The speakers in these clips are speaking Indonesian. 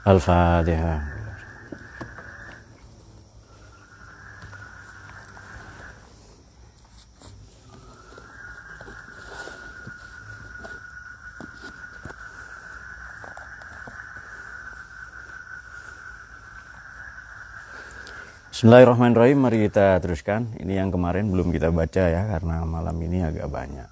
Al-Fatihah. Bismillahirrahmanirrahim. Mari kita teruskan. Ini yang kemarin belum kita baca ya, karena malam ini agak banyak.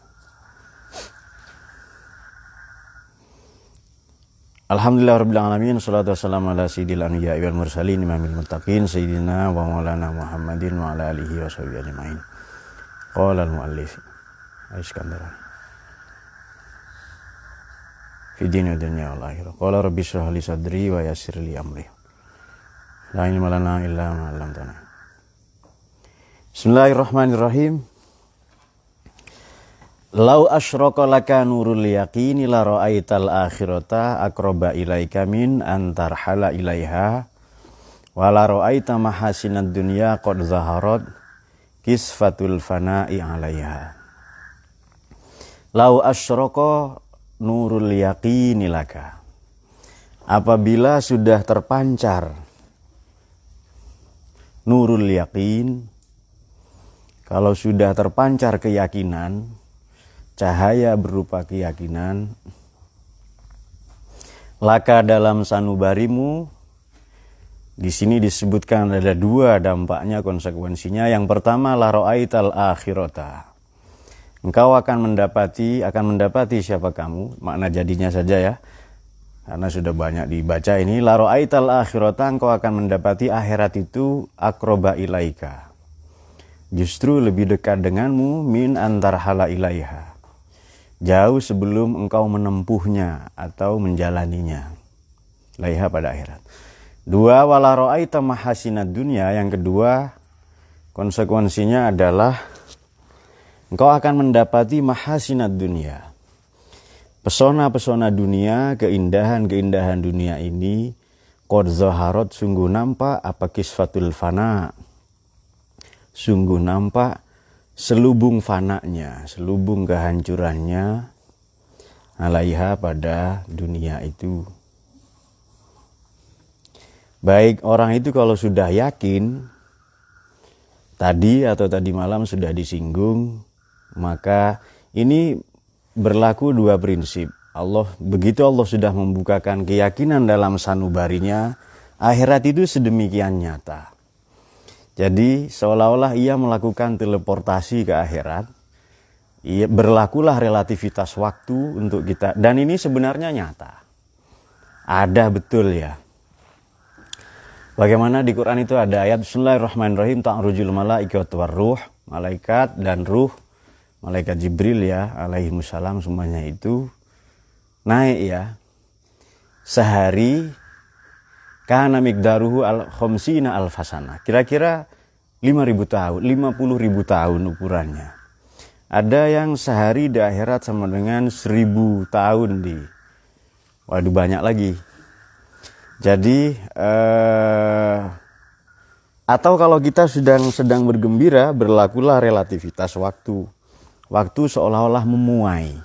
Alhamdulillahirrahmanirrahim. Salatu wassalamu ala sayyidil anbiya'i wal mursalin imamil muttaqin sayyidina wa maulana Muhammadin wa ala alihi wa sahbihi ajma'in. Qala al-muallif Iskandar fi dini dunya wal akhirah. Qala rabbi shrah li sadri wa yassir li amri. La ilma lana illa ma 'allamtana. Bismillahirrahmanirrahim. Lau asyraka laka nurul yaqini la ra'aital akhirata aqraba ilaika min antarhala ilaiha wa la ra'aita mahasinad dunya qad zaharat kisfatul fana'i 'alaiha. Lau asyraka nurul yaqini laka. Apabila sudah terpancar nurul yaqin, kalau sudah terpancar keyakinan, cahaya berupa keyakinan, laka dalam sanubarimu, di sini disebutkan ada dua dampaknya, konsekuensinya. Yang pertama, la ra'aital akhirata. Engkau akan mendapati siapa kamu? Makna jadinya saja ya, karena sudah banyak dibaca ini. La ra'aital akhirata, engkau akan mendapati akhirat itu aqraba ilaika, justru lebih dekat denganmu, min antarhala ilaiha, jauh sebelum engkau menempuhnya atau menjalaninya. Ilaiha pada akhirat. Dua, wala ra'aita mahasinad dunya. Yang kedua, konsekuensinya adalah engkau akan mendapati mahasinad dunya, pesona-pesona dunia, keindahan-keindahan dunia ini, qad zaharat, sungguh nampak, apa kisfatul fana, sungguh nampak selubung fananya, selubung kehancurannya, alaiha pada dunia itu. Baik orang itu kalau sudah yakin, tadi malam sudah disinggung, maka ini berlaku dua prinsip. Begitu Allah sudah membukakan keyakinan dalam sanubarinya, akhirat itu sedemikian nyata. Jadi seolah-olah ia melakukan teleportasi ke akhirat. Berlakulah relativitas waktu untuk kita. Dan ini sebenarnya nyata. Ada betul ya. Bagaimana di Quran itu ada ayat Bismillahirrahmanirrahim, ta'rujul malaikatu warruh, malaikat dan ruh, malaikat Jibril ya, alaihimussalam, semuanya itu naik ya. Sehari kana miqdaruhu khamsina alfasana. Kira-kira 5.000 tahun, 50.000 tahun ukurannya. Ada yang sehari di akhirat sama dengan 1.000 tahun di. Waduh, banyak lagi. Jadi atau kalau kita sedang bergembira, berlakulah relativitas waktu. Waktu seolah-olah memuai.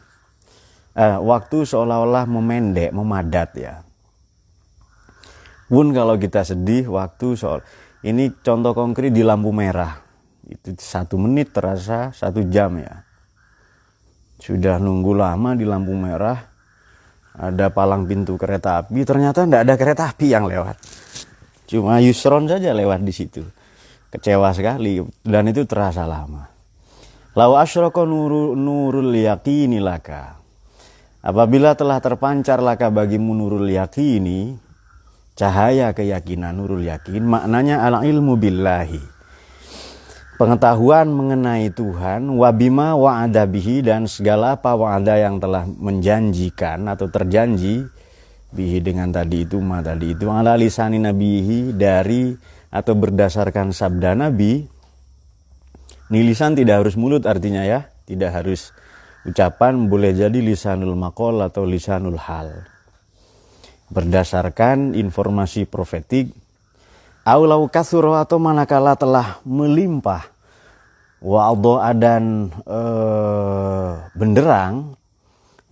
Waktu seolah-olah memendek, memadat ya. Pun kalau kita sedih, waktu ini contoh konkret di lampu merah. Itu 1 menit terasa 1 jam ya. Sudah nunggu lama di lampu merah, ada palang pintu kereta api, ternyata tidak ada kereta api yang lewat. Cuma Yusron saja lewat di situ. Kecewa sekali, dan itu terasa lama. Lau asyraka nurul yaqini laka. Apabila telah terpancar laka bagimu nurul yaqini, cahaya keyakinan, nurul yakin, maknanya al ilmu billahi, pengetahuan mengenai Tuhan, wabima wa'ada bihi, dan segala apa wa'ada yang telah menjanjikan atau terjanji, bihi dengan tadi itu, ala lisani nabihi, dari atau berdasarkan sabda Nabi. Ini lisan tidak harus mulut artinya ya, tidak harus ucapan, boleh jadi lisanul maqal atau lisanul hal. Berdasarkan informasi profetik, aulau kasuro, atau manakala telah melimpah, wa'adha, dan benderang,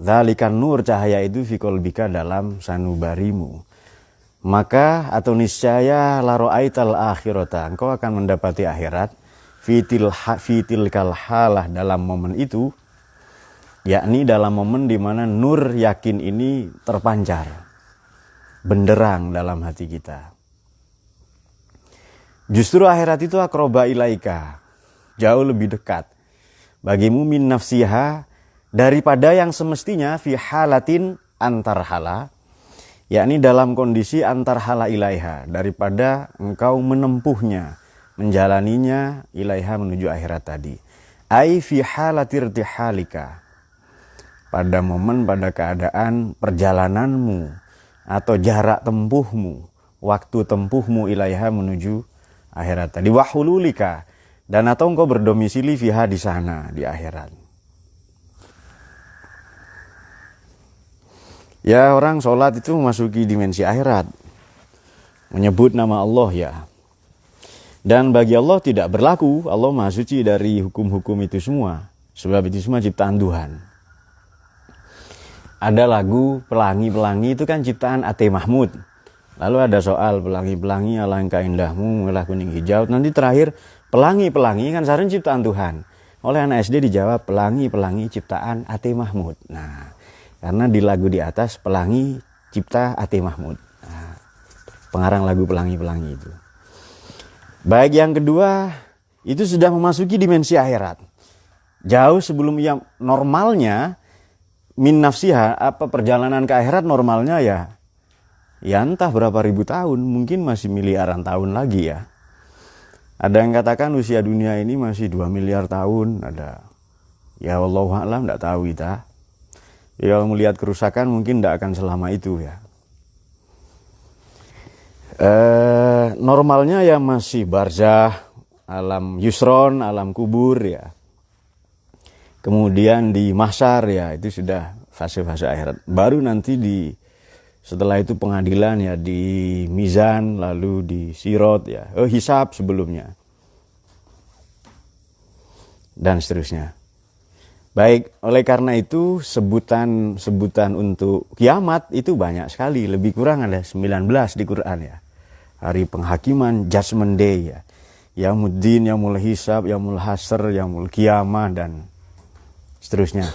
dzalikan nur, cahaya itu, fi qalbika, dalam sanubarimu. maka atau niscaya la ra'aital akhirata, engkau akan mendapati akhirat fitilkal halah, dalam momen itu, yakni dalam momen di mana nur yakin ini terpancar, benderang dalam hati kita. Justru akhirat itu akroba ilaika, jauh lebih dekat bagimu min nafsiha, daripada yang semestinya fi halatin antar hala, yakni dalam kondisi antar hala ilaiha, daripada engkau menempuhnya, menjalaninya ilaiha menuju akhirat tadi. Ai fi halatir tihalika, pada momen, pada keadaan perjalananmu atau jarak tempuhmu, waktu tempuhmu ilaiha menuju akhirat tadi. Wahululika, dan atau engkau berdomisili fiha, di sana, di akhirat. Ya, orang sholat itu memasuki dimensi akhirat, menyebut nama Allah ya. Dan bagi Allah tidak berlaku, Allah Maha Suci dari hukum-hukum itu semua, sebab itu semua ciptaan Tuhan. Ada lagu Pelangi-Pelangi, itu kan ciptaan A.T. Mahmud. Lalu ada soal pelangi-pelangi alangkah indahmu, merah kuning hijau. Nanti terakhir pelangi-pelangi kan seharusnya ciptaan Tuhan. Oleh anak SD dijawab pelangi-pelangi ciptaan A.T. Mahmud. Nah, karena di lagu di atas pelangi cipta A.T. Mahmud. Nah, pengarang lagu Pelangi-Pelangi itu. Baik, yang kedua, itu sudah memasuki dimensi akhirat. Jauh sebelum ia normalnya min nafsiha, apa perjalanan ke akhirat normalnya ya entah berapa ribu tahun, mungkin masih miliaran tahun lagi ya. Ada yang katakan usia dunia ini masih 2 miliar tahun, ada. Ya wallahu a'lam, enggak tahu kita. Ya, kalau melihat kerusakan mungkin enggak akan selama itu ya. Normalnya ya masih barzah, alam yusron, alam kubur ya. Kemudian di mahsyar ya, itu sudah fase-fase akhirat. Baru nanti setelah itu pengadilan ya, di mizan, lalu di sirot ya, hisab sebelumnya, dan seterusnya. Baik, oleh karena itu sebutan untuk kiamat itu banyak sekali, lebih kurang ada 19 di Quran ya. Hari penghakiman, judgment day ya, yaumuddin, yaumul hisab, yaumul hasr, yaumul kiamah, dan seterusnya.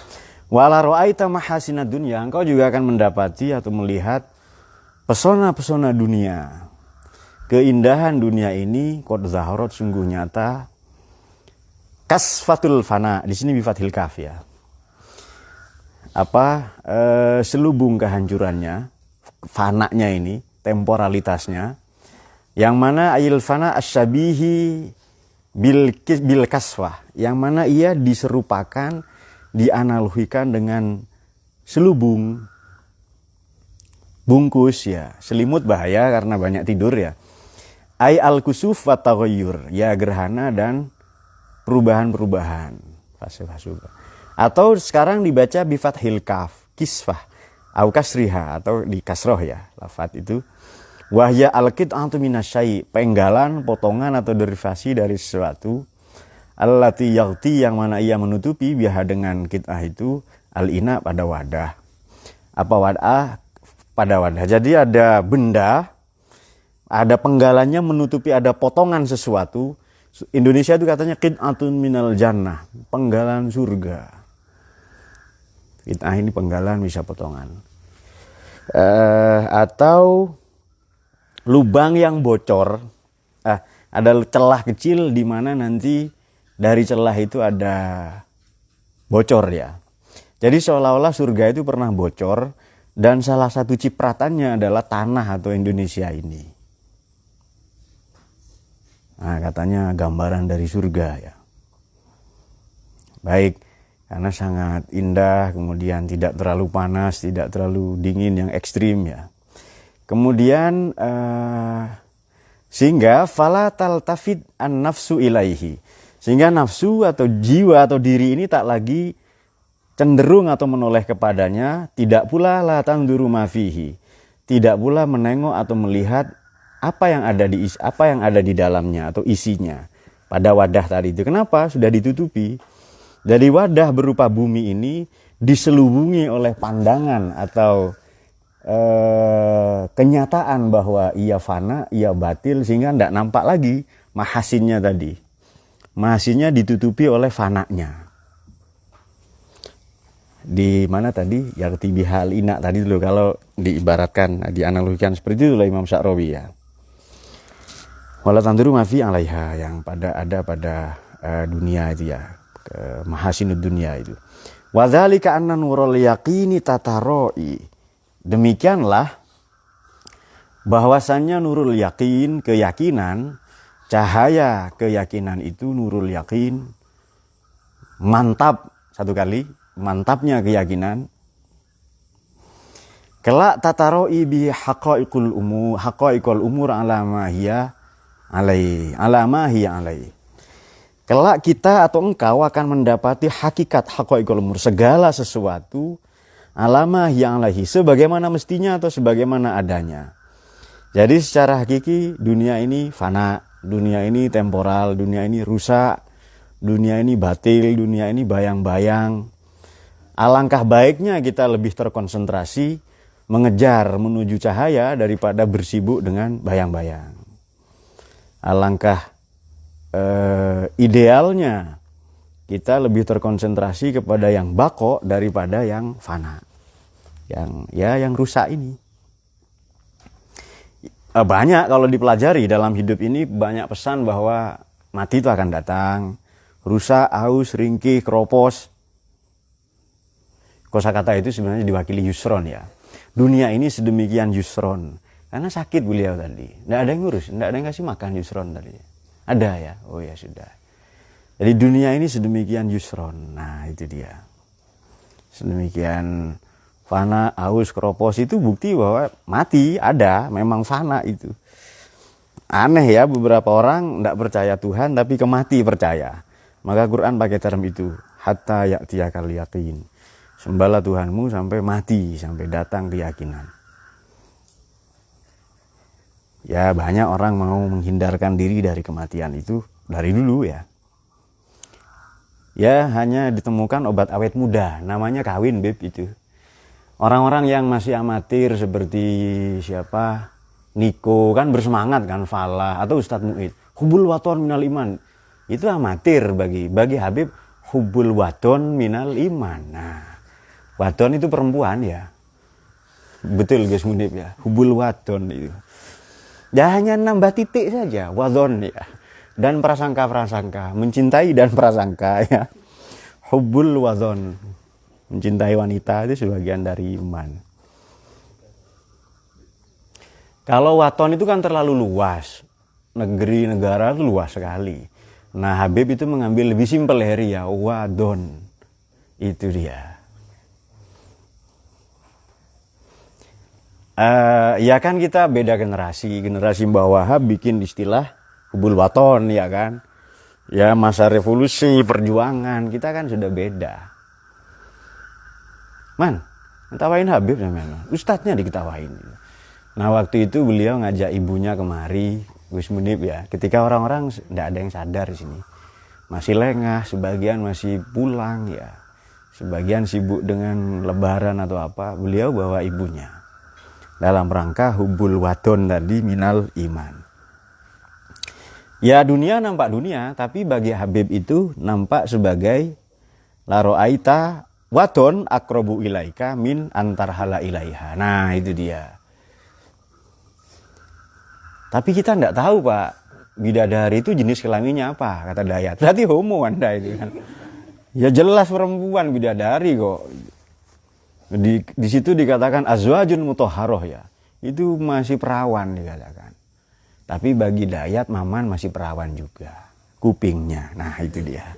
Wala ra'aita mahasinad dunya, engkau juga akan mendapati atau melihat pesona-pesona dunia. Keindahan dunia ini qad zaharat, sungguh nyata. Kasfatul fana, di sini bifathil kaf ya. Selubung kehancurannya, fananya ini, temporalitasnya. Yang mana ayil fana asyabihi bil kasfah, yang mana ia diserupakan, dianalogikan dengan selubung, bungkus ya, selimut bahaya karena banyak tidur ya. Ai al-kusuf wa taghayyur, ya gerhana dan perubahan-perubahan, fase-fase. Atau sekarang dibaca bi fathil kaf, kisfah au kasriha, atau di kasroh ya, lafaz itu. Wahya al-qit'atu minasyai, penggalan, potongan atau derivasi dari sesuatu. Allati yaghti, yang mana ia menutupi biha dengan kit'ah itu, al-ina, pada wadah. Apa wadah? Pada wadah. Jadi ada benda, ada penggalannya menutupi, ada potongan sesuatu. Indonesia itu katanya qit'atun minal jannah, penggalan surga. Kit'ah ini penggalan, bisa potongan. Atau lubang yang bocor. Ada celah kecil di mana nanti dari celah itu ada bocor ya. Jadi seolah-olah surga itu pernah bocor, dan salah satu cipratannya adalah tanah atau Indonesia ini. Nah, katanya gambaran dari surga ya. Baik, karena sangat indah, kemudian tidak terlalu panas, tidak terlalu dingin yang ekstrim ya. Kemudian sehingga fala taltafid an nafsu ilaihi, sehingga nafsu atau jiwa atau diri ini tak lagi cenderung atau menoleh kepadanya, tidak pula la tanduru ma fihi, tidak pula menengok atau melihat apa yang ada di dalamnya atau isinya pada wadah tadi itu. Kenapa? Sudah ditutupi. Dari wadah berupa bumi ini diselubungi oleh pandangan atau kenyataan bahwa ia fana, ia batil, sehingga tidak nampak lagi mahasinnya tadi. Mahasinnya ditutupi oleh fananya. Di mana tadi yakti bihal ina tadi dulu, kalau diibaratkan, dianalogikan seperti itu oleh Imam Sya'rawi ya. Wala tanduru mafi alaiha, yang ada pada dunia itu ya, mahasinud dunia itu. Wa dzalika anna nurul yaqini tataroi. Demikianlah bahwasannya nurul yakin, keyakinan, cahaya keyakinan itu nurul yakin, mantap, satu kali mantapnya keyakinan, kelak tataroi bi haqaiqul umur ala ma hiya alai. Kelak kita atau engkau akan mendapati hakikat haqaiqul umur, segala sesuatu ala ma hiya alaihi, sebagaimana mestinya atau sebagaimana adanya. Jadi secara hakiki dunia ini fana, dunia ini temporal, dunia ini rusak, dunia ini batil, dunia ini bayang-bayang. Alangkah baiknya kita lebih terkonsentrasi mengejar menuju cahaya daripada bersibuk dengan bayang-bayang. Alangkah idealnya kita lebih terkonsentrasi kepada yang bako daripada yang fana, yang rusak ini. Banyak kalau dipelajari dalam hidup ini, banyak pesan bahwa mati itu akan datang, rusak, haus, ringkih, keropos. Kosakata itu sebenarnya diwakili yusron ya. Dunia ini sedemikian yusron. Karena sakit beliau tadi. Tidak ada yang ngurus, tidak ada yang kasih makan yusron tadi. Ada ya? Oh ya sudah. Jadi dunia ini sedemikian yusron. Nah itu dia. Sedemikian fana, haus, keropos, itu bukti bahwa mati ada, memang fana itu. Aneh ya, beberapa orang tidak percaya Tuhan tapi ke mati percaya. Maka Quran pakai term itu. Hatta ya'tiyakal yaqin. Sembahlah Tuhanmu sampai mati, sampai datang keyakinan. Ya banyak orang mau menghindarkan diri dari kematian itu dari dulu ya. Ya hanya ditemukan obat awet muda, namanya kawin beb itu. Orang-orang yang masih amatir seperti siapa, Niko kan bersemangat kan, Falah atau Ustadz Mu'id. Hubul waton minal iman. Itu amatir bagi Habib, hubul waton minal iman. Nah, wadon itu perempuan ya. Betul guys Munib ya. Hubul wadon itu. Ya hanya nambah titik saja. Wadon ya. Dan prasangka-prasangka. Mencintai dan prasangka ya. Hubul wadon. Mencintai wanita itu sebagian dari iman. Kalau waton itu kan terlalu luas. Negeri, negara itu luas sekali. Nah Habib itu mengambil lebih simpel ya. Wadon. Itu dia. Ya kan kita beda generasi Mbah Wahab bikin istilah hubul waton ya kan. Ya masa revolusi, perjuangan, kita kan sudah beda. Man, ngetawain Habib namanya. Ustadznya diketawain. Nah waktu itu beliau ngajak ibunya kemari, Gus Munib ya. Ketika orang-orang tidak ada yang sadar di sini. Masih lengah, sebagian masih pulang ya. Sebagian sibuk dengan lebaran atau apa, beliau bawa ibunya. Dalam rangka hubul wadon tadi minal iman. Ya dunia nampak dunia, tapi bagi Habib itu nampak sebagai laro'aita wadon akrobu ilaika min antarhala ilaiha. Nah itu dia. Tapi kita tidak tahu Pak, bidadari itu jenis kelaminnya apa, kata Dayat. Berarti homo Anda itu kan. Ya jelas perempuan bidadari kok. Di situ dikatakan azwajun mutahharoh ya. Itu masih perawan dikatakan. Tapi bagi Dayat Maman masih perawan juga. Kupingnya. Nah itu dia.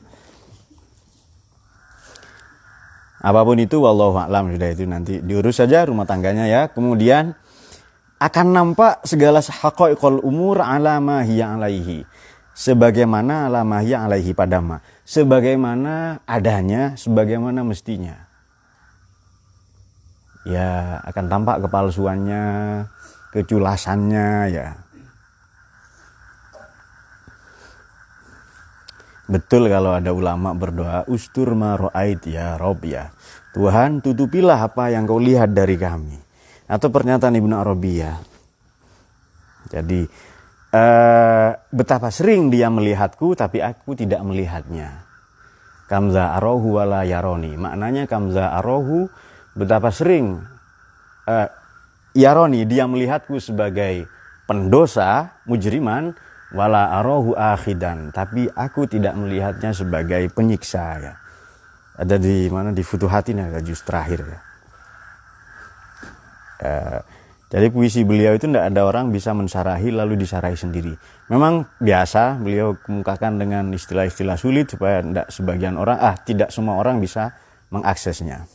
Apapun itu wallahu a'lam, sudah itu nanti diurus saja rumah tangganya ya. Kemudian akan nampak segala haqaiqul umur ala ma hiya alaihi. Sebagaimana ala ma hiya alaihi padama. Sebagaimana adanya, sebagaimana mestinya. Ya akan tampak kepalsuannya, keculasannya ya. Betul kalau ada ulama berdoa, ustur ma ra'ait ya Rob ya. Tuhan tutupilah apa yang kau lihat dari kami. Atau pernyataan Ibnu Arabiyah. Jadi betapa sering dia melihatku tapi aku tidak melihatnya. Kamza arohu wala yaroni. Maknanya kamza arohu, betapa sering yaroni, dia melihatku sebagai pendosa, mujriman, wala arohu akhidan, tapi aku tidak melihatnya sebagai penyiksa ya. Ada di mana, di Futuhatin ada juz terakhir ya. Jadi puisi beliau itu tidak ada orang bisa mensarahi lalu disarahi sendiri. Memang biasa beliau kemukakan dengan istilah-istilah sulit supaya tidak sebagian orang, tidak semua orang bisa mengaksesnya.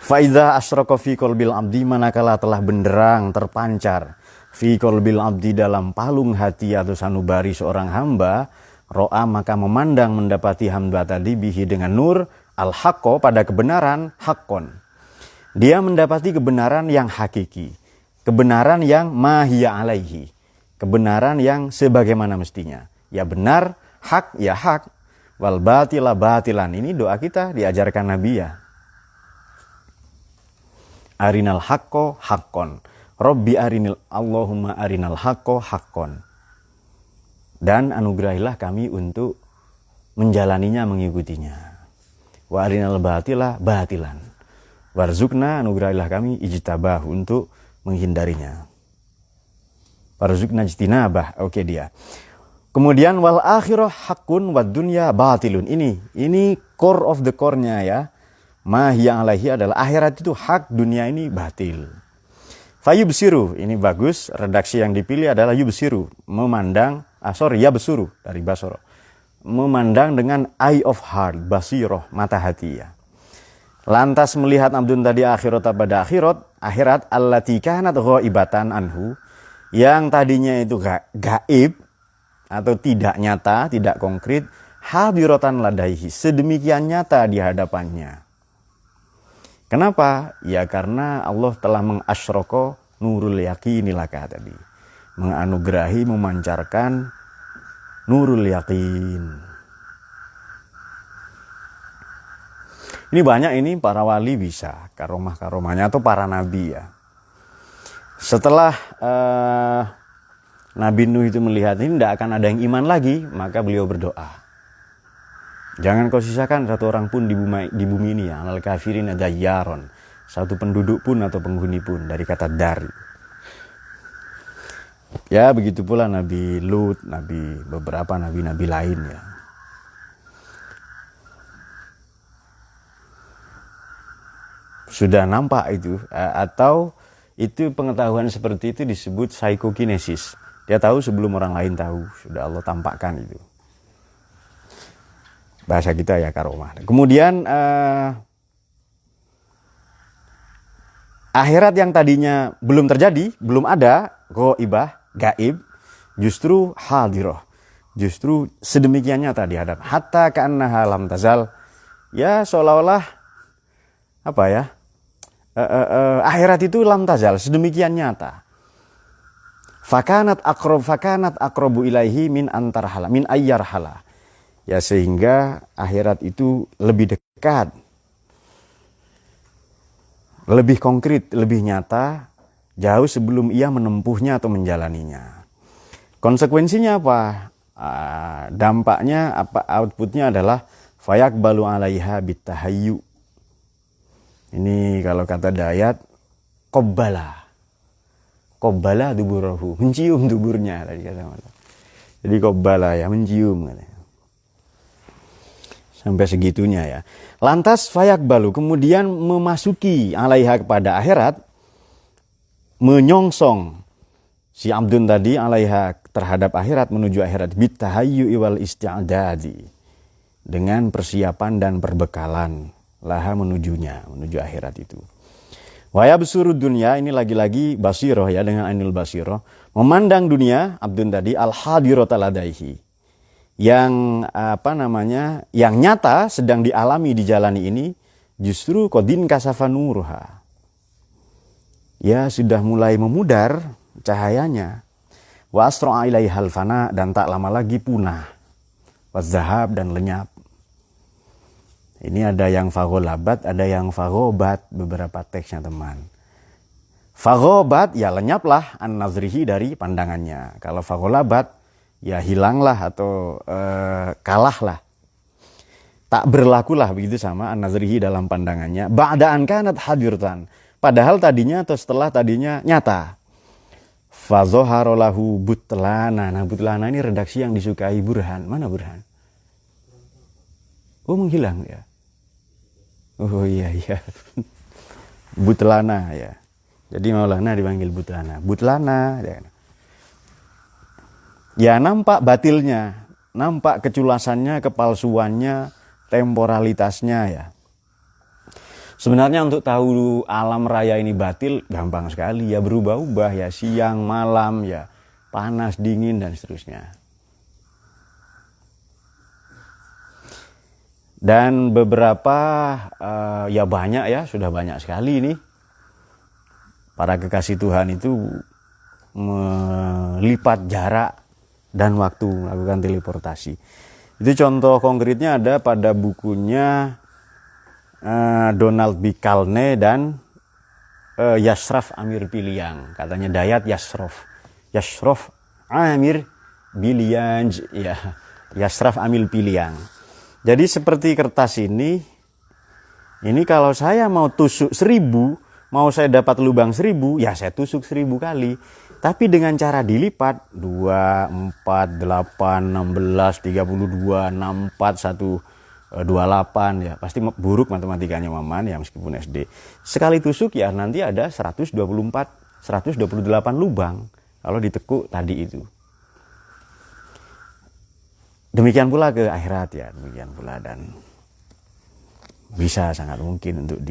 Faidha asyraka fi qalbil abdi, manakala telah benderang terpancar fi qalbil abdi, dalam palung hati atau sanubari seorang hamba, ro'a, maka memandang mendapati hamba tadi bihi dengan nur, al-haqqo, pada kebenaran, haqqon. Dia mendapati kebenaran yang hakiki, kebenaran yang mahiya alaihi, kebenaran yang sebagaimana mestinya. Ya benar, hak ya hak, wal batila batilan. Ini doa kita diajarkan Nabi ya. Arinal haqqo haqqon, Robbi arinil, Allahumma arinal haqqo haqqon. Dan anugerahilah kami untuk menjalaninya, mengikutinya. Wa arinal batila batilan. Warzukna, anugerahilah kami ijtabah, untuk menghindarinya. Warzukna ijtinabah, oke dia. Kemudian wal akhirah haqqun wad dunya batilun. Ini core of the core-nya ya. Ma hiya alaihi adalah akhirat itu hak, dunia ini batil. Fayubsiru, ini bagus, redaksi yang dipilih adalah yubsiru, memandang, yabsuru dari basoro. Memandang dengan eye of heart, basiroh, mata hati ya. Lantas melihat abdun tadi akhirat pada akhirat allati kanat ghaibatan anhu, yang tadinya itu gaib atau tidak nyata, tidak konkret, hadiratan ladaihi, sedemikian nyata di hadapannya. Kenapa? Ya karena Allah telah mengasyroko nurul yaqini laka tadi. Menganugerahi, memancarkan nurul yaqin. Ini banyak, ini para wali bisa karomah-karomahnya, atau para nabi ya. Setelah Nabi Nuh itu melihat ini tidak akan ada yang iman lagi, maka beliau berdoa. Jangan kau sisakan satu orang pun di bumi ini ya, alal kafirin ada yaron, satu penduduk pun atau penghuni pun, dari kata dari. Ya begitu pula Nabi Lut, beberapa nabi-nabi lain ya. Sudah nampak itu, atau itu pengetahuan seperti itu disebut psikokinesis. Dia tahu sebelum orang lain tahu, sudah Allah tampakkan itu. Bahasa kita ya karomah. Kemudian akhirat yang tadinya belum terjadi, belum ada, ghaibah, gaib, justru hadirah. Justru sedemikian nyata dihadap. Hatta ka'annaha lam tazal. Ya seolah-olah apa ya? Akhirat itu lam tazal, sedemikian nyata. Fakanat aqrabu ilaihi min antarhala, min ayyarhala. Ya sehingga akhirat itu lebih dekat, lebih konkret, lebih nyata, jauh sebelum ia menempuhnya atau menjalaninya. Konsekuensinya apa? Dampaknya apa? Outputnya adalah fayaqbalu 'alaiha bitahayyu. Ini kalau kata Dayat, Qobbala duburahu, mencium duburnya tadi kata. Jadi qobbala ya, mencium katanya. Sampai segitunya ya. Lantas fayaqbalu, kemudian memasuki 'alaiha kepada akhirat, menyongsong si abdun tadi 'alaiha terhadap akhirat, menuju akhirat bitahayyu wal isti'dadi, dengan persiapan dan perbekalan laha menuju akhirat itu. Wa yabsuru dunya, ini lagi-lagi basiroh ya, dengan ainul basiroh, memandang dunia abdun tadi al-hadirata ladaihi, yang yang nyata sedang dialami, dijalani ini, justru qadin kasafa nuruha, ya sudah mulai memudar cahayanya. Wa asra'a ilaihal fana, dan tak lama lagi punah. Wa zahab, dan lenyap. Ini ada yang fagholabat, ada yang faghobat, beberapa teksnya teman. Faghobat, ya lenyaplah an nazrihi dari pandangannya. Kalau fagholabat, ya hilanglah atau kalahlah. Tak berlakulah begitu sama an nazrihi dalam pandangannya. Ba'da'an kanat hadirtan. Padahal tadinya atau setelah tadinya nyata. Fazoharolahu butlana. Nah, butlana ini redaksi yang disukai Burhan. Mana Burhan? Oh, menghilang ya. Oh iya. Butlana ya. Jadi Maulana dipanggil Butlana. Butlana ya. Ya, nampak batilnya, nampak keculasannya, kepalsuannya, temporalitasnya ya. Sebenarnya untuk tahu alam raya ini batil gampang sekali ya, berubah-ubah ya, siang, malam ya, panas, dingin dan seterusnya. Dan beberapa ya banyak ya, sudah banyak sekali ini para kekasih Tuhan itu melipat jarak dan waktu melakukan teleportasi. Itu contoh konkretnya ada pada bukunya Donald B. Kalne dan Yashraf Amir Piliang. Katanya Dayat Yashraf Amir Piliang ya, Yashraf Amir Piliang. Jadi seperti kertas ini kalau saya mau tusuk 1000, mau saya dapat lubang 1000, ya saya tusuk 1000 kali. Tapi dengan cara dilipat 2, 4, 8, 16, 32, 64, 1, 28 ya. Pasti buruk matematikanya Maman ya meskipun SD. Sekali tusuk ya nanti ada 124, 128 lubang kalau ditekuk tadi itu. Demikian pula ke akhirat ya, demikian pula, dan bisa sangat mungkin untuk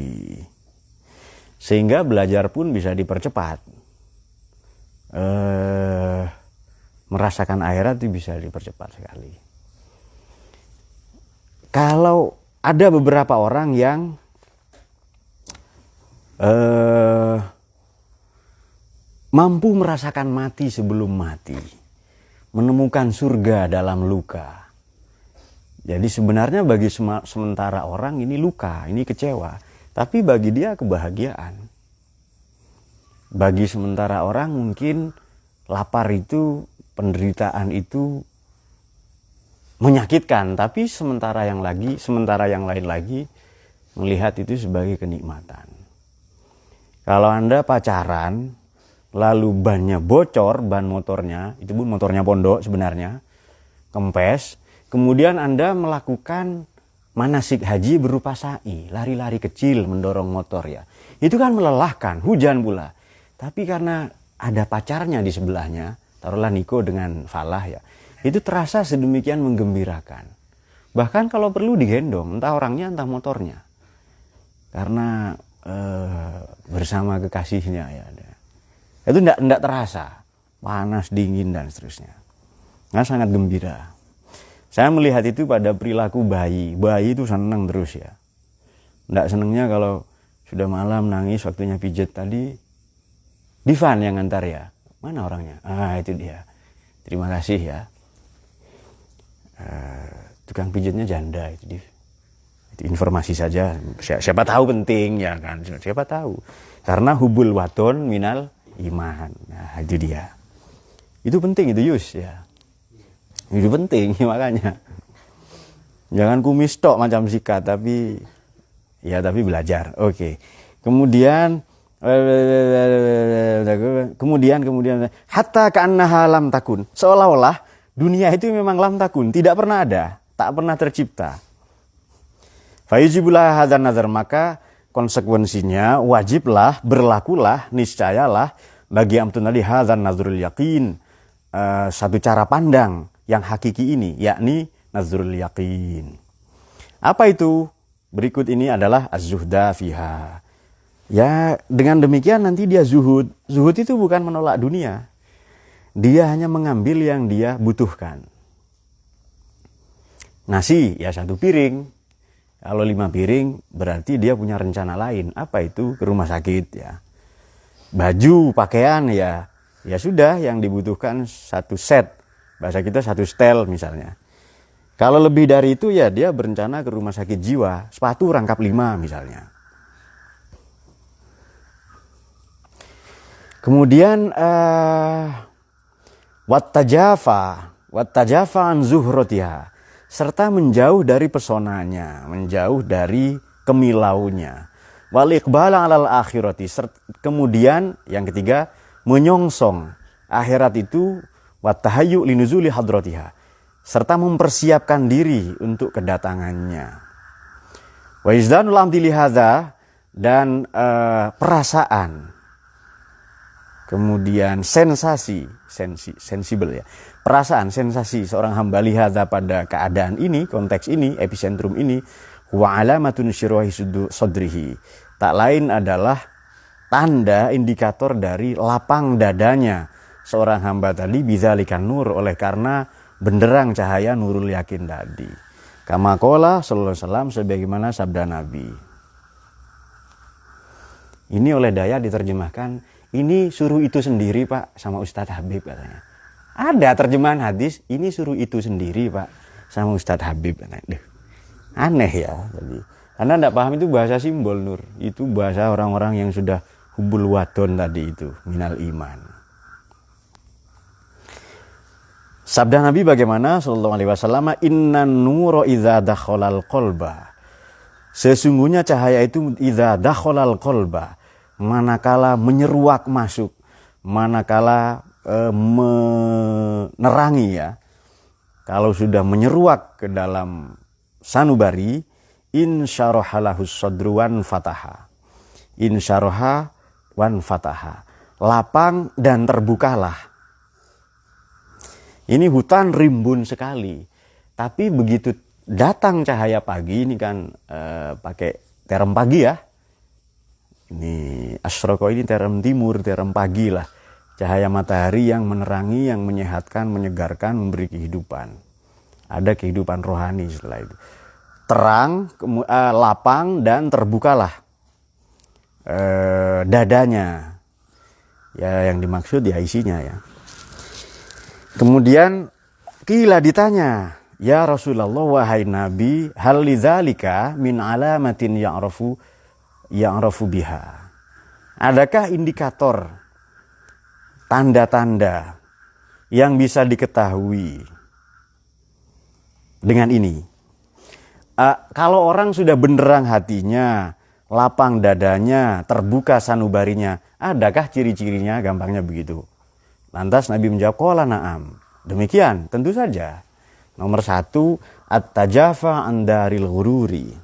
sehingga belajar pun bisa dipercepat. Merasakan akhirat itu bisa dipercepat sekali. Kalau ada beberapa orang yang mampu merasakan mati sebelum mati, menemukan surga dalam luka. Jadi sebenarnya bagi sementara orang ini luka, ini kecewa, tapi bagi dia kebahagiaan. Bagi sementara orang mungkin lapar itu, penderitaan itu menyakitkan, tapi sementara yang lain lagi melihat itu sebagai kenikmatan. Kalau Anda pacaran, lalu bannya bocor, ban motornya, itu pun motornya pondok sebenarnya, kempes, kemudian Anda melakukan manasik haji berupa sa'i, lari-lari kecil mendorong motor ya. Itu kan melelahkan, hujan pula. Tapi karena ada pacarnya di sebelahnya, taruhlah Niko dengan Falah ya, itu terasa sedemikian menggembirakan. Bahkan kalau perlu digendong, entah orangnya entah motornya. Karena bersama kekasihnya ya. Itu enggak terasa, panas, dingin dan seterusnya. Nah, sangat gembira. Saya melihat itu pada perilaku bayi. Bayi itu senang terus ya. Enggak senangnya kalau sudah malam nangis waktunya pijat tadi, Divan yang ngantar ya. Mana orangnya? Ah, itu dia. Terima kasih ya. Tukang pijatnya janda itu, Div. Itu informasi saja. Siapa tahu penting ya kan? Siapa tahu. Karena hubul waton minal iman. Nah, itu dia. Itu penting itu Yus ya. Itu penting makanya. Jangan kumis tok macam sikat, tapi belajar. Oke. Kemudian hatta ka'annaha lam takun, seolah-olah dunia itu memang lam takun, tidak pernah ada, tak pernah tercipta. Fayujibulah hadzal nazar, maka konsekuensinya wajiblah, berlakulah, niscayalah bagi amtun tadi hadzal nazrul yaqin, satu cara pandang yang hakiki ini, yakni nazrul yaqin. Apa itu? Berikut ini adalah az-zuhda fiha. Ya, dengan demikian nanti dia zuhud. Zuhud itu bukan menolak dunia. Dia hanya mengambil yang dia butuhkan. Nasi, ya 1 piring. Kalau 5 piring, berarti dia punya rencana lain. Apa itu? Ke rumah sakit ya. Baju, pakaian ya sudah, yang dibutuhkan 1 set. Bahasa kita 1 setel misalnya. Kalau lebih dari itu ya dia berencana ke rumah sakit jiwa. Sepatu rangkap 5 misalnya. Kemudian wattajafa an zuhrotiha, serta menjauh dari pesonanya, menjauh dari kemilaunya. Wal iqbala 'alal akhirati, kemudian yang ketiga menyongsong akhirat itu, wattahayyu linuzuli hadratiha, serta mempersiapkan diri untuk kedatangannya. Wa izdanul amdi lihadza, dan perasaan, kemudian sensibel ya, perasaan, sensasi seorang hamba lihadza pada keadaan ini, konteks ini, epicentrum ini, wa alamatun syirwahi sodrihi, tak lain adalah tanda indikator dari lapang dadanya seorang hamba tadi, bidzalikan nur, oleh karena benderang cahaya nurul yakin tadi. Kama qala sallallahu alaihi wasallam, sebagaimana sabda Nabi. Ini oleh Daya diterjemahkan, ini suruh itu sendiri Pak sama Ustadz Habib katanya. Ada terjemahan hadis, ini suruh itu sendiri Pak sama Ustadz Habib katanya. Duh, aneh ya. Jadi, karena tidak paham itu bahasa simbol Nur. Itu bahasa orang-orang yang sudah hubul wadon tadi itu, minal iman. Sabda Nabi bagaimana sallallahu alaihi wasallam, innan nuro idza dakhalal qalba, sesungguhnya cahaya itu idza dakhalal qalba, manakala menyeruak masuk, manakala menerangi ya. Kalau sudah menyeruak ke dalam sanubari, insyarahalahus sadru wan fataha. Insyaraha wan fataha. Lapang dan terbukalah. Ini hutan rimbun sekali. Tapi begitu datang cahaya pagi, ini kan pakai term pagi ya. Ini asyroko ini term timur, term pagi lah. Cahaya matahari yang menerangi, yang menyehatkan, menyegarkan, memberi kehidupan. Ada kehidupan rohani setelah itu. Terang, lapang dan terbukalah dadanya. Ya, yang dimaksud ya isinya ya. Kemudian qila ditanya, ya Rasulullah wahai Nabi, hal lidzalika min alamatin ya'rafu biha. Adakah indikator, tanda-tanda yang bisa diketahui dengan ini? Kalau orang sudah benderang hatinya, lapang dadanya, terbuka sanubarinya, adakah ciri-cirinya? Gampangnya begitu. Lantas Nabi menjawab, qala na'am. Demikian, tentu saja. Nomor 1, at-tajafa andaril ghururi.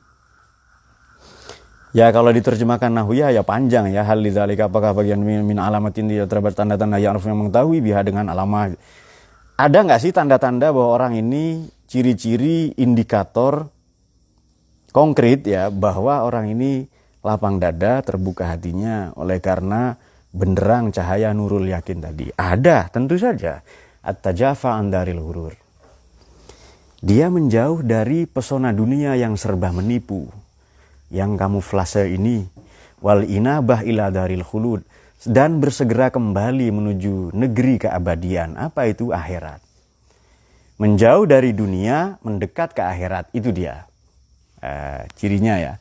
Ya kalau diterjemahkan nahwiyah ya panjang ya. Hal lidzalika, apakah bagian min alamatin, dia terdapat tanda-tanda yang harus mengetahui biha dengan alamah. Ada nggak sih tanda-tanda bahwa orang ini, ciri-ciri indikator konkret ya, bahwa orang ini lapang dada, terbuka hatinya oleh karena benderang cahaya nurul yakin tadi? Ada, tentu saja. At-tajafa andaril ghurur. Dia menjauh dari pesona dunia yang serba menipu, yang kamuflase ini, wal inabah ila daril khulud, dan bersegera kembali menuju negeri keabadian. Apa itu? Akhirat. Menjauh dari dunia, mendekat ke akhirat, itu dia cirinya ya.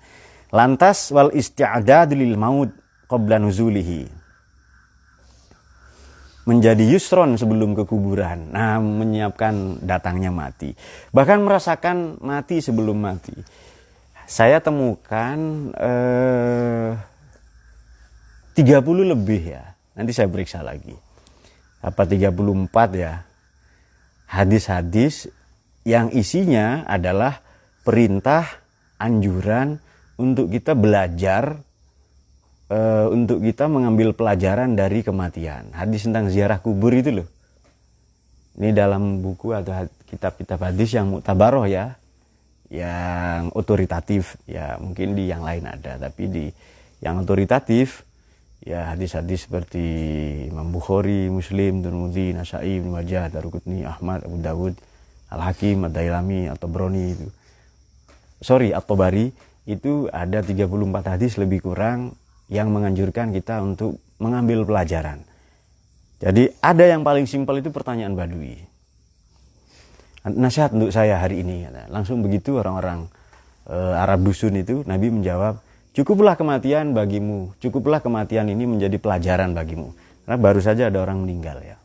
Lantas wal isti'adad lil maut qabla nuzulihi, menjadi yusron sebelum kekuburan. Nah, menyiapkan datangnya mati. Bahkan merasakan mati sebelum mati. Saya temukan 30 lebih ya. Nanti saya periksa lagi. Apa 34 ya. Hadis-hadis yang isinya adalah perintah, anjuran untuk kita belajar, untuk kita mengambil pelajaran dari kematian. Hadis tentang ziarah kubur itu loh. Ini dalam buku atau kitab-kitab hadis yang muktabaroh ya, yang otoritatif ya. Mungkin di yang lain ada, tapi di yang otoritatif ya hadis-hadis seperti Imam Bukhari, Muslim, Tirmidzi, Nasa'i, Ibnu Majah, Daruqutni, Ahmad, Abu Dawud, Al-Hakim, Ad-Dailami, At-Tabrani itu. At-Tabari itu ada 34 hadis lebih kurang yang menganjurkan kita untuk mengambil pelajaran. Jadi ada yang paling simpel itu pertanyaan Badui. Nasihat untuk saya hari ini. Langsung begitu orang-orang Arab dusun itu, Nabi menjawab, cukuplah kematian bagimu. Cukuplah kematian ini menjadi pelajaran bagimu. Karena baru saja ada orang meninggal ya.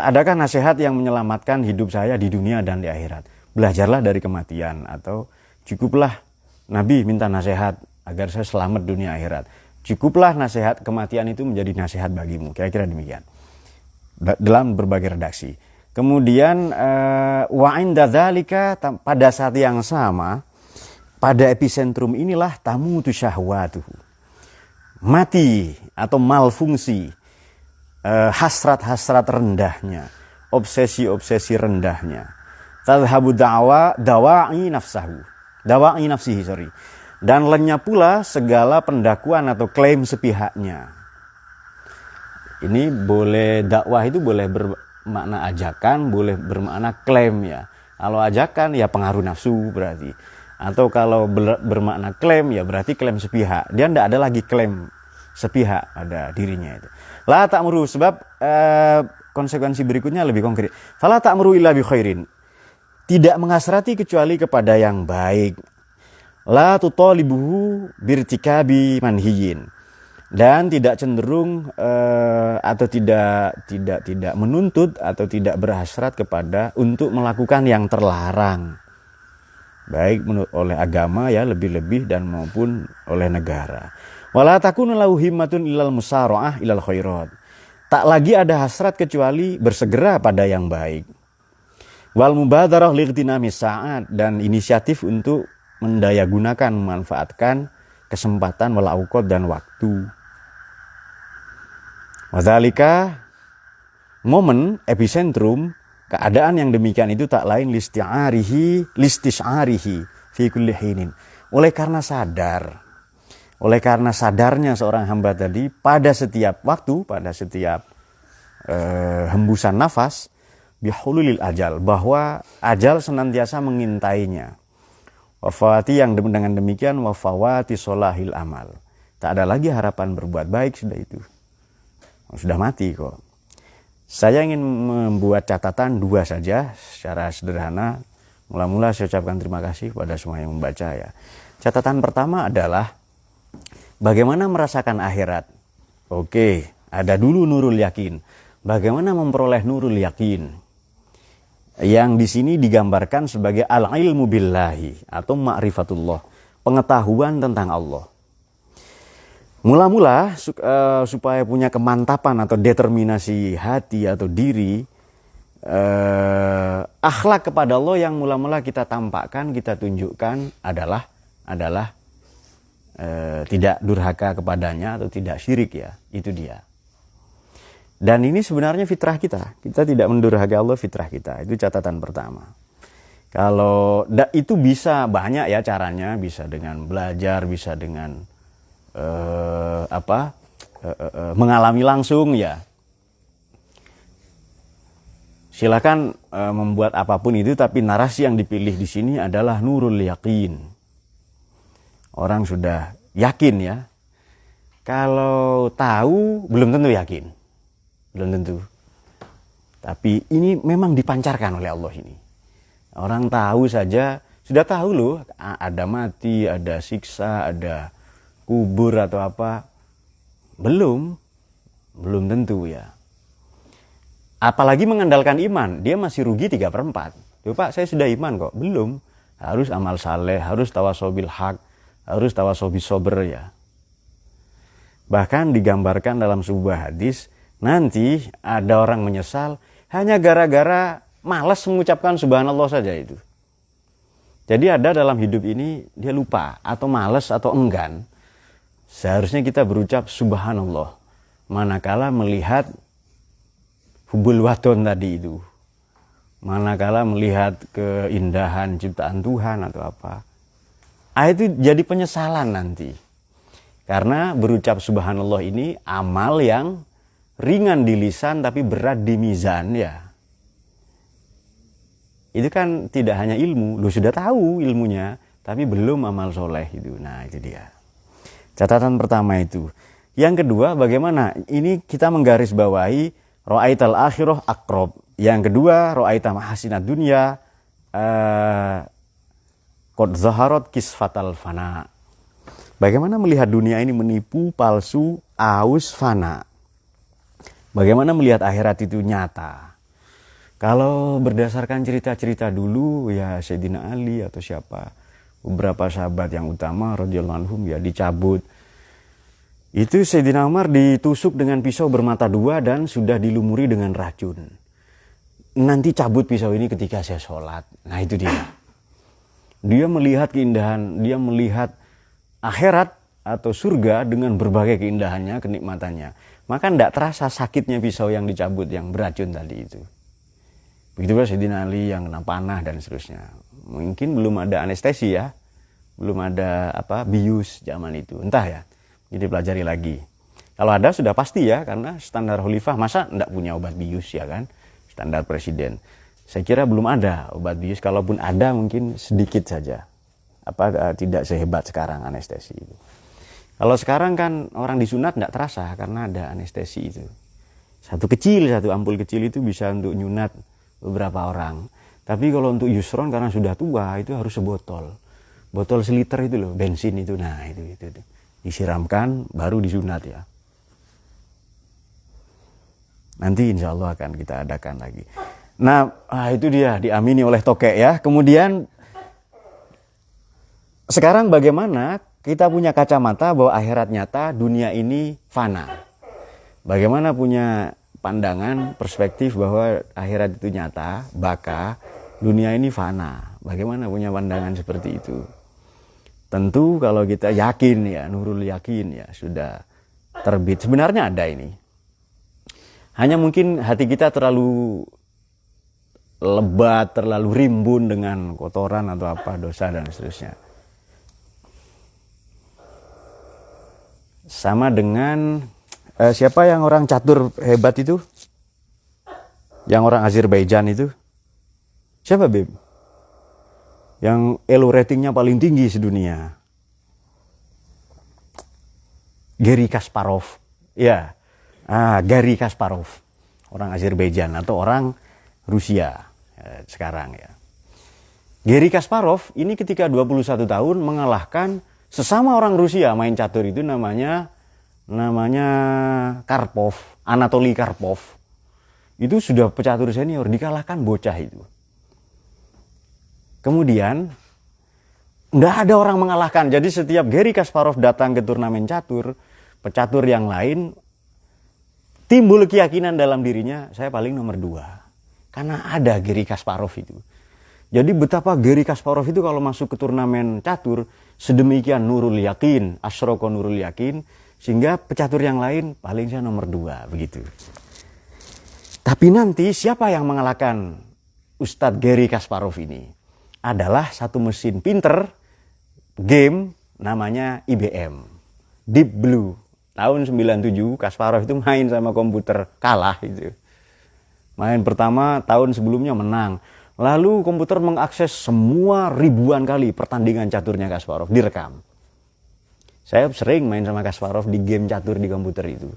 Adakah nasihat yang menyelamatkan hidup saya di dunia dan di akhirat? Belajarlah dari kematian, atau cukuplah Nabi minta nasihat agar saya selamat dunia akhirat. Cukuplah nasihat kematian itu menjadi nasihat bagimu. Kira-kira demikian. Dalam berbagai redaksi. Kemudian wa inda dzalika, pada saat yang sama, pada epicentrum inilah tamutu syahwatuhu. Mati atau malfungsi hasrat-hasrat rendahnya, obsesi-obsesi rendahnya. Tadhhabu dawa'i nafsihi, dan lenyap pula segala pendakwaan atau klaim sepihaknya. Ini boleh, dakwah itu boleh bermakna ajakan, boleh bermakna klaim ya. Kalau ajakan ya pengaruh nafsu berarti. Atau kalau bermakna klaim ya berarti klaim sepihak. Dia tidak ada lagi klaim sepihak pada dirinya itu. La ta'muru, sebab konsekuensi berikutnya lebih konkret. Fala ta'muru illa bi khairin. Tidak menghasrati kecuali kepada yang baik. La tutalibuhu birtikabi manhiyin. Dan tidak cenderung atau tidak menuntut atau tidak berhasrat kepada untuk melakukan yang terlarang. Baik oleh agama ya, lebih-lebih, dan maupun oleh negara. Wala takunu lahu himmatun ilal musara'ah ilal khairat. Tak lagi ada hasrat kecuali bersegera pada yang baik. Wal mubadarah lightinami sa'at, dan inisiatif untuk mendayagunakan, memanfaatkan kesempatan wal auqat dan waktu. Wadzalika, momen epicentrum keadaan yang demikian itu tak lain listisyarihi fi kulli hinin. Oleh karena sadarnya seorang hamba tadi pada setiap waktu, pada setiap hembusan nafas, bihululil ajal, bahwa ajal senantiasa mengintainya. Wafawati, yang dengan demikian wafawati solahil amal. Tak ada lagi harapan berbuat baik sudah itu. Sudah mati kok. Saya ingin membuat catatan dua saja secara sederhana. Mula-mula saya ucapkan terima kasih kepada semua yang membaca ya. Catatan pertama adalah bagaimana merasakan akhirat. Oke, ada dulu nurul yakin. Bagaimana memperoleh nurul yakin? Yang di sini digambarkan sebagai al-ilmu billahi atau ma'rifatullah, pengetahuan tentang Allah. Mula-mula supaya punya kemantapan atau determinasi hati atau diri, akhlak kepada Allah yang mula-mula kita tampakkan, kita tunjukkan adalah tidak durhaka kepadanya atau tidak syirik ya, itu dia. Dan ini sebenarnya fitrah kita. Kita tidak mendurhakai Allah, fitrah kita. Itu catatan pertama. Kalau itu bisa banyak ya caranya, bisa dengan belajar, bisa dengan mengalami langsung ya. Silakan membuat apapun itu, tapi narasi yang dipilih di sini adalah nurul yakin. Orang sudah yakin ya. Kalau tahu belum tentu yakin. Belum tentu. Tapi ini memang dipancarkan oleh Allah ini. Orang tahu saja, sudah tahu loh, ada mati, ada siksa, ada kubur atau apa. Belum tentu ya. Apalagi mengandalkan iman, dia masih rugi 3/4. Tuh Pak, saya sudah iman kok. Belum. Harus amal saleh, harus tawasobil haq, harus tawasobil sober ya. Bahkan digambarkan dalam sebuah hadis, nanti ada orang menyesal hanya gara-gara malas mengucapkan subhanallah saja itu. Jadi ada dalam hidup ini dia lupa atau malas atau enggan. Seharusnya kita berucap subhanallah manakala melihat hubul wadon tadi itu. Manakala melihat keindahan ciptaan Tuhan atau apa. Itu jadi penyesalan nanti. Karena berucap subhanallah ini amal yang ringan di lisan tapi berat di mizan ya. Itu kan tidak hanya ilmu, lu sudah tahu ilmunya, tapi belum amal soleh itu. Nah itu dia. Catatan pertama itu. Yang kedua, bagaimana? Ini kita menggarisbawahi ra'aital akhirah aqrab. Yang kedua, ra'aita mahasinad dunya qad zaharat kisfatal fana. Bagaimana melihat dunia ini menipu, palsu, aus, fana. Bagaimana melihat akhirat itu nyata. Kalau berdasarkan cerita-cerita dulu, ya Sayyidina Ali atau siapa, beberapa sahabat yang utama radhiyallahu anhum ya dicabut. Itu Sayyidina Umar ditusuk dengan pisau bermata dua dan sudah dilumuri dengan racun. Nanti cabut pisau ini ketika saya sholat. Nah itu dia. Dia melihat keindahan, dia melihat akhirat atau surga dengan berbagai keindahannya, kenikmatannya. Maka tidak terasa sakitnya pisau yang dicabut, yang beracun tadi itu. Begitu juga Sayyidina Ali yang kena panah dan seterusnya. Mungkin belum ada anestesi ya. Belum ada bius zaman itu. Entah ya. Jadi pelajari lagi. Kalau ada sudah pasti ya. Karena standar khalifah masa tidak punya obat bius ya kan. Standar presiden. Saya kira belum ada obat bius. Kalaupun ada mungkin sedikit saja. Tidak sehebat sekarang anestesi itu. Kalau sekarang kan orang disunat tidak terasa karena ada anestesi itu. Satu ampul kecil itu bisa untuk nyunat beberapa orang. Tapi kalau untuk yusron karena sudah tua itu harus sebotol. Botol seliter itu loh, bensin itu. Nah itu. Disiramkan baru disunat ya. Nanti insya Allah akan kita adakan lagi. Nah itu dia diamini oleh tokek ya. Kemudian sekarang bagaimana kita punya kacamata bahwa akhirat nyata, dunia ini fana. Bagaimana punya pandangan, perspektif bahwa akhirat itu nyata, baka, dunia ini fana. Bagaimana punya pandangan seperti itu? Tentu kalau kita yakin ya, nurul yakin ya, sudah terbit. Sebenarnya ada ini. Hanya mungkin hati kita terlalu lebat, terlalu rimbun dengan kotoran atau dosa dan seterusnya. Sama dengan siapa yang orang catur hebat itu? Yang orang Azerbaijan itu? Siapa Beb? Yang elo ratingnya paling tinggi sedunia. Garry Kasparov. Ya. Garry Kasparov. Orang Azerbaijan atau orang Rusia sekarang ya. Garry Kasparov ini ketika 21 tahun mengalahkan sesama orang Rusia main catur itu namanya Karpov, Anatoly Karpov. Itu sudah pecatur senior, dikalahkan bocah itu. Kemudian tidak ada orang mengalahkan. Jadi setiap Garry Kasparov datang ke turnamen catur, pecatur yang lain timbul keyakinan dalam dirinya, saya paling nomor 2. Karena ada Garry Kasparov itu. Jadi betapa Garry Kasparov itu kalau masuk ke turnamen catur sedemikian nurul yakin, asyroko nurul yakin, sehingga pecatur yang lain paling saya nomor 2 begitu. Tapi nanti siapa yang mengalahkan Ustadz Garry Kasparov ini? Adalah satu mesin pinter game namanya IBM, Deep Blue. Tahun 97 Kasparov itu main sama komputer, kalah itu. Main pertama tahun sebelumnya menang. Lalu komputer mengakses semua ribuan kali pertandingan caturnya Kasparov, direkam. Saya sering main sama Kasparov di game catur di komputer itu.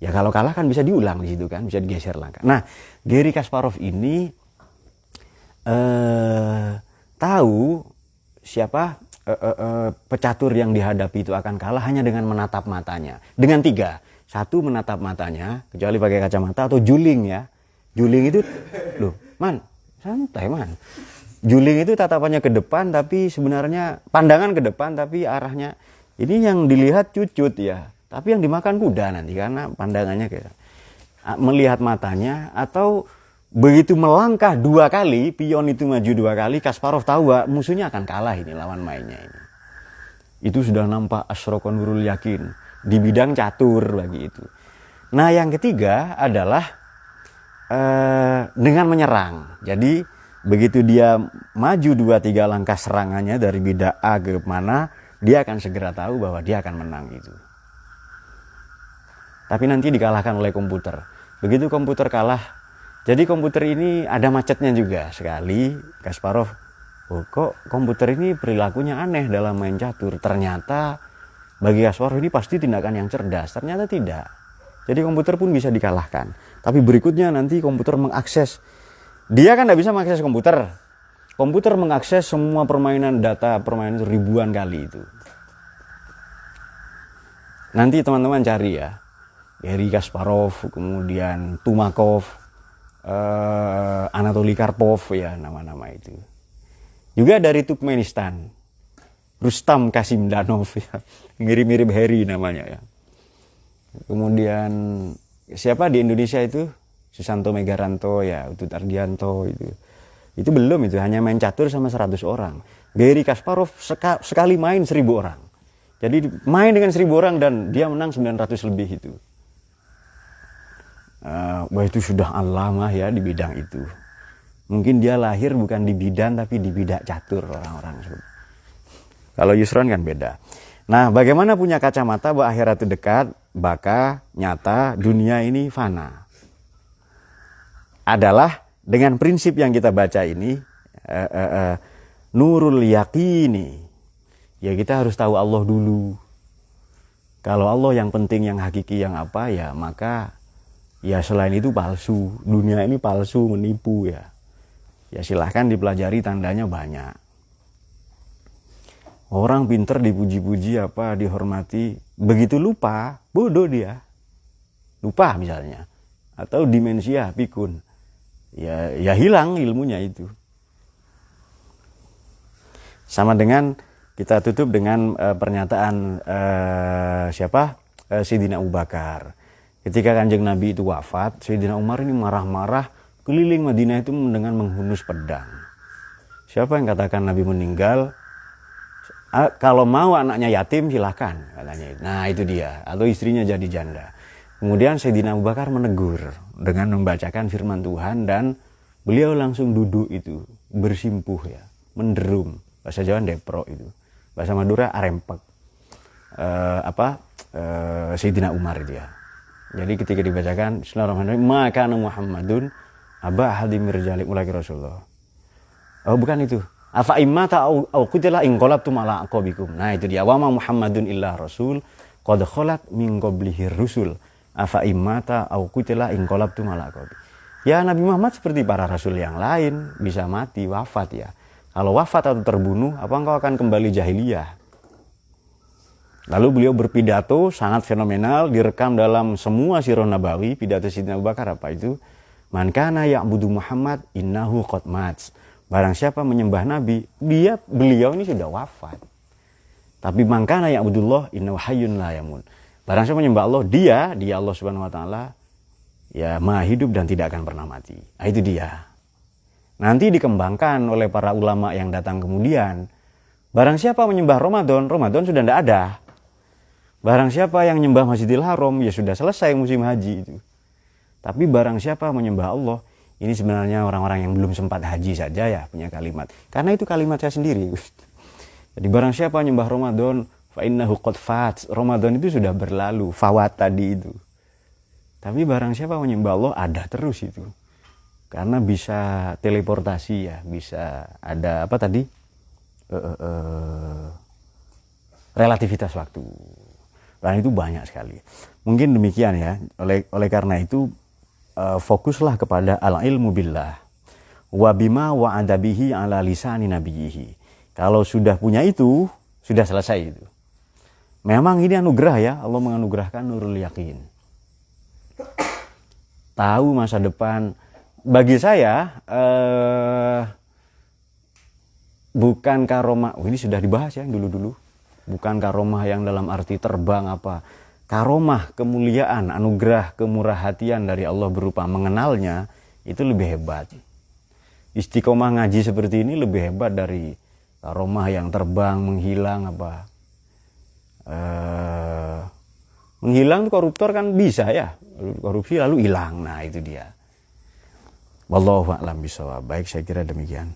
Ya kalau kalah kan bisa diulang di situ kan, bisa digeser langkah. Nah, Garry Kasparov ini tahu siapa pecatur yang dihadapi itu akan kalah hanya dengan menatap matanya. Dengan 3. 1 menatap matanya, kecuali pakai kacamata atau juling ya. Juling itu, loh, santai man. Juling itu tatapannya ke depan tapi sebenarnya pandangan ke depan tapi arahnya ini yang dilihat cucut ya. Tapi yang dimakan kuda nanti karena pandangannya kayak melihat matanya atau begitu melangkah 2 kali, pion itu maju 2 kali, Kasparov tahu bahwa musuhnya akan kalah ini lawan mainnya ini. Itu sudah nampak asyroko nurul yakin di bidang catur bagi itu. Nah, yang ketiga adalah dengan menyerang. Jadi begitu dia maju 2-3 langkah serangannya dari bidang A ke mana, dia akan segera tahu bahwa dia akan menang itu. Tapi nanti dikalahkan oleh komputer. Begitu komputer kalah, jadi komputer ini ada macetnya juga sekali. Kasparov, kok komputer ini perilakunya aneh dalam main catur. Ternyata bagi Kasparov ini pasti tindakan yang cerdas. Ternyata tidak. Jadi komputer pun bisa dikalahkan. Tapi berikutnya nanti komputer mengakses. Dia kan tidak bisa mengakses komputer. Komputer mengakses semua permainan data permainan itu ribuan kali itu. Nanti teman-teman cari ya, Garry Kasparov, kemudian Tumakov, Anatoly Karpov, ya nama-nama itu. Juga dari Turkmenistan, Rustam Kasimdanov, ya, mirip-mirip Harry namanya ya. Kemudian siapa di Indonesia itu? Susanto Megaranto, ya, Utut Ardianto itu. Itu belum, itu hanya main catur sama 100 orang. Garry Kasparov sekali main 1000 orang. Jadi main dengan 1000 orang dan dia menang 900 lebih itu. Wah, itu sudah alamah ya di bidang itu. Mungkin dia lahir bukan di bidan tapi di bidak catur orang-orang. Kalau Yusron kan beda. Nah, bagaimana punya kacamata bahwa akhirat itu dekat, baka nyata dunia ini fana. Adalah dengan prinsip yang kita baca ini, nurul yaqini. Ya kita harus tahu Allah dulu. Kalau Allah yang penting, yang hakiki, yang apa ya, maka ya selain itu palsu. Dunia ini palsu, menipu ya. Ya silahkan dipelajari, tandanya banyak. Orang pinter dipuji-puji apa, dihormati, begitu lupa, bodoh dia. Lupa misalnya. Atau demensia, pikun. Ya hilang ilmunya itu. Sama dengan kita tutup dengan pernyataan Sayyidina Abu Bakar. Ketika Kanjeng Nabi itu wafat, Sayyidina Umar ini marah-marah keliling Madinah itu dengan menghunus pedang. Siapa yang katakan Nabi meninggal? Kalau mau anaknya yatim silahkan katanya. Nah itu dia. Atau istrinya jadi janda. Kemudian Sayyidina Abu Bakar menegur dengan membacakan firman Tuhan dan beliau langsung duduk itu bersimpuh ya, menderum. Bahasa Jawa depro itu. Bahasa Madura arempek. Sayyidina Umar itu ya. Jadi ketika dibacakan Bismillahirrahmanirrahim, maka Muhammadun aba ahadi mirjalik mulai Rasulullah. Oh bukan itu. Afa immata au qutila in qalabtum ala aqabikum. Nah itu dia. Wa ma Muhammadun illa rasul qad khalat min qablihi rusul. Afa immata au qutila in qalabtum ala aqabikum. Ya Nabi Muhammad seperti para rasul yang lain, bisa mati, wafat ya. Kalau wafat atau terbunuh, apa engkau akan kembali jahiliyah? Lalu beliau berpidato sangat fenomenal, direkam dalam semua sirah nabawi, pidato Sayyidina Abu Bakar apa itu? Man kana ya'budu Muhammad innahu qad mat. Barang siapa menyembah Nabi, beliau ini sudah wafat. Tapi man kana ya'budullah innahu hayyun la yamun. Barang siapa menyembah Allah, dia Allah Subhanahu wa taala ya maha hidup dan tidak akan pernah mati. Nah, itu dia. Nanti dikembangkan oleh para ulama yang datang kemudian. Barang siapa menyembah Ramadan sudah tidak ada. Barang siapa yang menyembah Masjidil Haram, ya sudah selesai musim haji itu. Tapi barang siapa menyembah Allah, ini sebenarnya orang-orang yang belum sempat haji saja ya punya kalimat. Karena itu kalimat saya sendiri. Jadi barang siapa menyembah Ramadan, fa innahu qad fat. Ramadan itu sudah berlalu, fawat tadi itu. Tapi barang siapa menyembah Allah, ada terus itu. Karena bisa teleportasi ya, bisa ada apa tadi? Relativitas waktu. Dan itu banyak sekali. Mungkin demikian ya. Oleh karena itu fokuslah kepada al-ilmu billah. Wa bima wa'ada bihi ala lisani nabiyhi. Kalau sudah punya itu, sudah selesai itu. Memang ini anugerah ya, Allah menganugerahkan nurul yakin. Tahu masa depan. Bagi saya bukan karomah. Ini sudah dibahas ya dulu-dulu. Bukan karomah yang dalam arti terbang apa. Karomah, kemuliaan, anugerah, kemurah hatian dari Allah berupa mengenalnya, itu lebih hebat. Istiqomah ngaji seperti ini lebih hebat dari karomah yang terbang, menghilang apa. Menghilang koruptor kan bisa ya. Korupsi lalu hilang. Nah itu dia. Wallahu a'lam bishawab. Baik, saya kira demikian.